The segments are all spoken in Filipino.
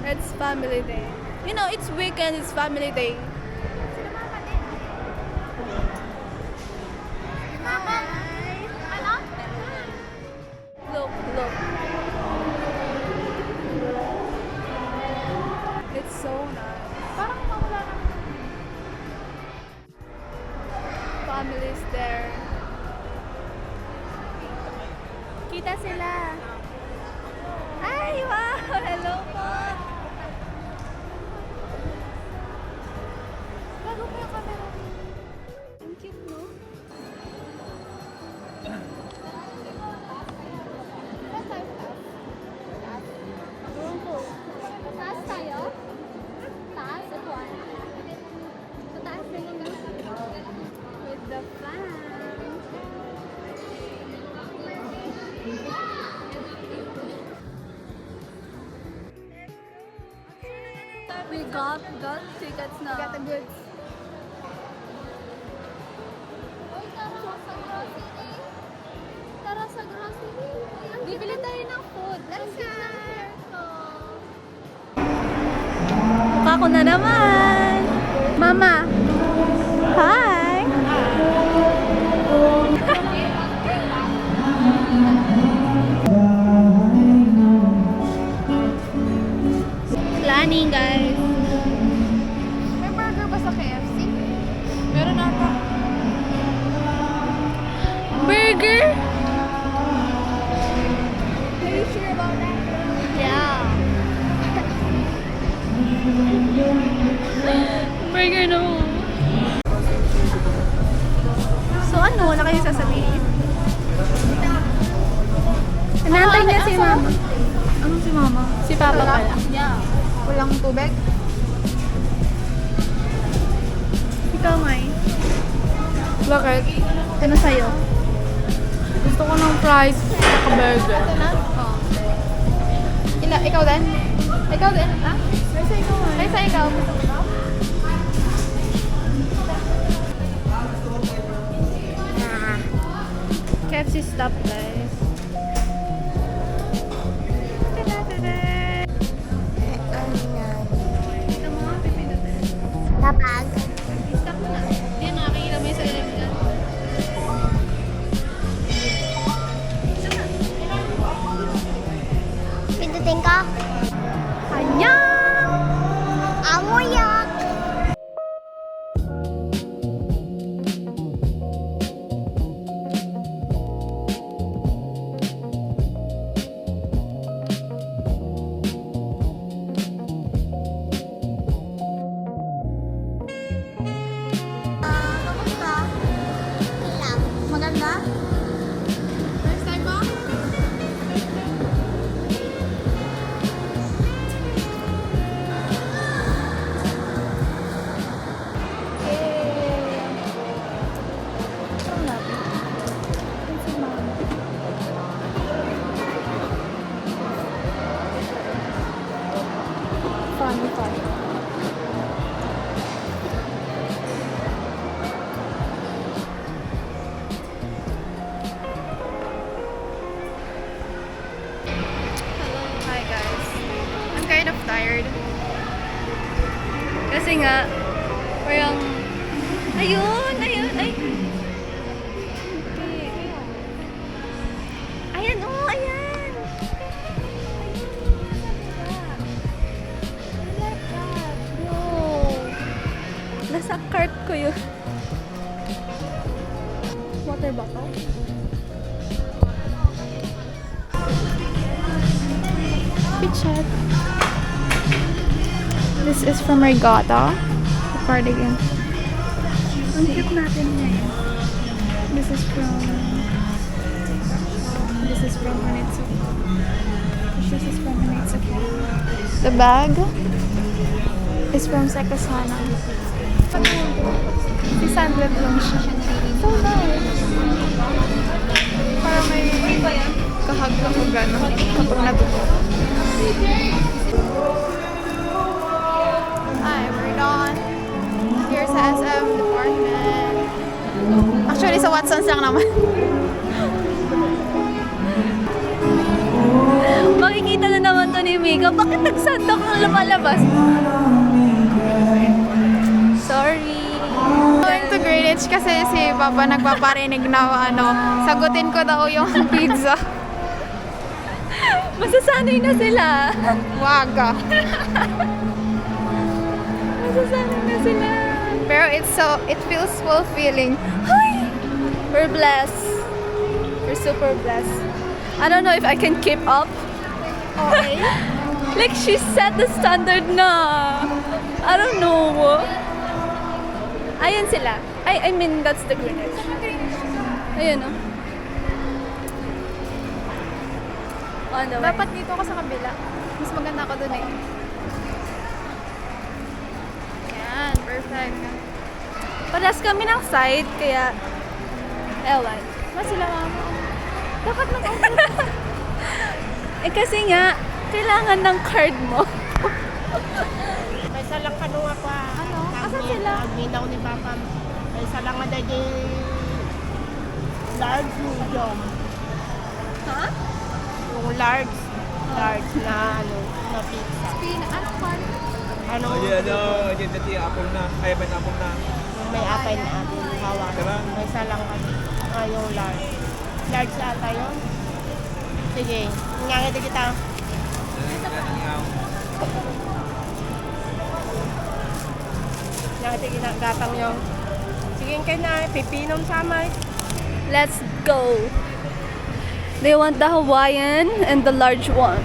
It's family day. You know, it's weekend, it's family day. Look, look. It's so nice. Parang mawala na. Family's there. Kita sila. Ay, wow! Hello po! Bago pa yung camera. Ang cute, no? Saan tayo sa taas? Taas? Ewan ko. Taas tayo? Taas? Upuan? Sa taas din yung With the fan. We got tickets now. Got the goods. Uy, tara sa grocery. Tara sa grocery. Bibili tayo ng food. Let's go. Mukha ko na naman. Mama. Hi. Planning, guys. May burger ba sa KFC? Meron ata. Burger? Are you sure about that? Yeah. Burger no. So ano, wala kayo sasabihin? Inaantay niya si Mama. Anong si Mama? Si Papa pala. Yeah. Walang tubig? Ikaw, May. Bakit? Ano sa'yo? Gusto ko ng fries at burger. Ito na? Oo. Ikaw din? Ikaw din? Ha? May sa ikaw. May sa ikaw. KFC stop, guys. Ito mo, pipindutin. Tapag. Stop mo na. Yan, nakakita mo yung sarili mo dyan. Pindutin ka? Annyeong! Amoyak! Kamusta? Ilang. Maganda? First time mo? Funny. Hello, hi guys. I'm kind of tired. Kasi nga, parang, ayun, ay. Okay. Ayan, oh, ayan. Nasa cart ko yun. Water bottle. Picture. This is from Regatta. The cardigan. Ang cute natin ngayon. This is from Onitsuka. This is from Onitsuka. The bag is from Sekasana. Si Sandlet lang siya. So nice. Para may kahag-kahag gano'n kapag natuto. Hi, we're done. Here's the SM department. Actually, sa Watson's lang naman. Makikita na naman to ni amiga, bakit nagsandok ang lumalabas? Sorry. Going to Greenwich kasi si Papa nagpaparinig na sagutin ko daw yung pizza. Masasanay na sila. Waga. Masasanay na sila. Pero it feels fulfilling. Hi! We're blessed. We're super blessed. I don't know if I can keep up. Okay. Like, she set the standard na. I don't know. Ayan sila. I mean, that's the Greenwich. Ayan, oh. On the way. Dapat dito ako sa kabila. Mas maganda ako dun eh. Yan, perfect. Parehas kami ng side, kaya... Ewan. Mas sila mama. Dapat eh kasi nga, kailangan ng card mo. May salang kanunga pa. Ano? Asan sila? Agminaw ni Papa. May salang nga dahil large medium. Ha? Yung large na na pizza. Anong pan? Ano? Yan dati apple na. Ay, may apple na. May apay na atin hawak. Tara. May salang kami. Yung large. Large ata yun. Sige. Ngangiti kita. Ngangiti kita. Gatang yung. Sige kayo na. Pipinom sama. Let's go. They want the Hawaiian and the large one.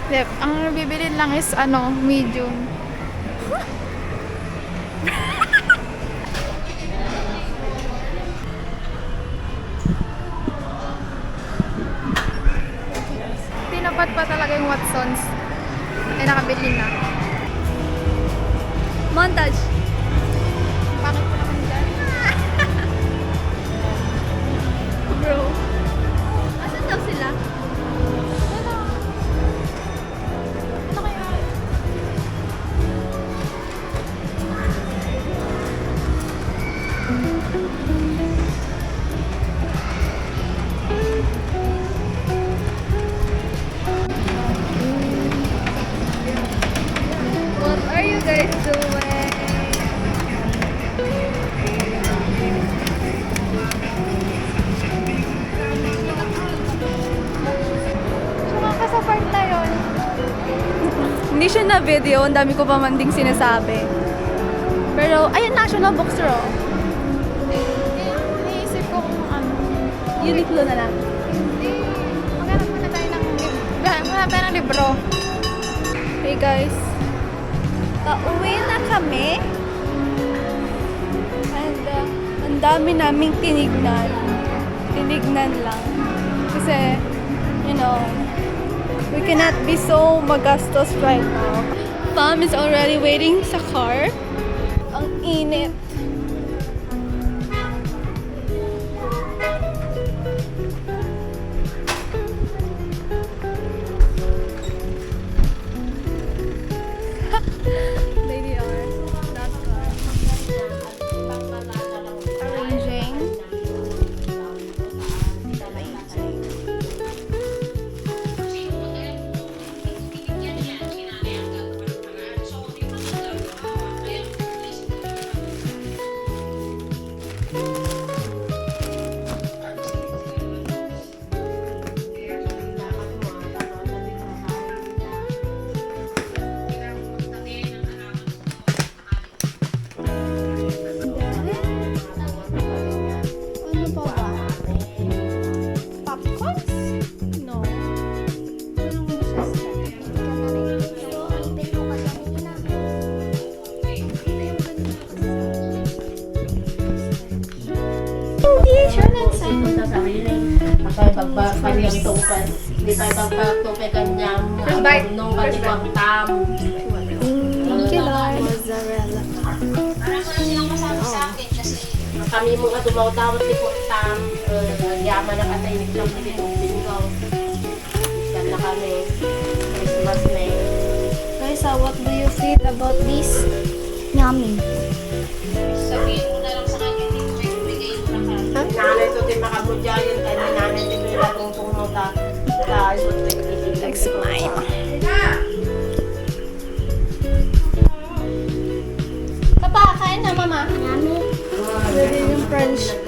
Yep. Ang bibili lang is medium. Tinapat pa talaga yung Watsons. Nakabili na. Montage. Bakit ko naman dyan? Bro. Asan daw sila? Ano kaya? What are you guys doing? Sumaka sa part na yun. Hindi siya na video, ang dami ko pa man ding sinasabi. Pero, ayun, National Bookstore. Iniisip ko kung Uniqlo na lang. maghanap muna tayo ng maghanap tayo ng libro. Hey guys, pauwi na kami. And ang dami naming tinignan. Tinignan lang. Kasi, we cannot be so magastos right now. Mom is already waiting sa car. Ang init. They are not arranging. Ano pa ba? Popcorns? No. Anong Punta sa riling. Apay kanyang tupan. Di tayo pagpagtupi kanyang nung katiwang tam. Thank you, Lord. Mozzarella. Kami mga dumaw-dawat ni tam. Yaman na kataynik lang ni Tupin ko. Yan na kami. Christmas na eh. Guys, what do you feel about this? Yummy. Nanay to din makabudya yun. Kaya nanay din nila kung pumunta. Like smile. French.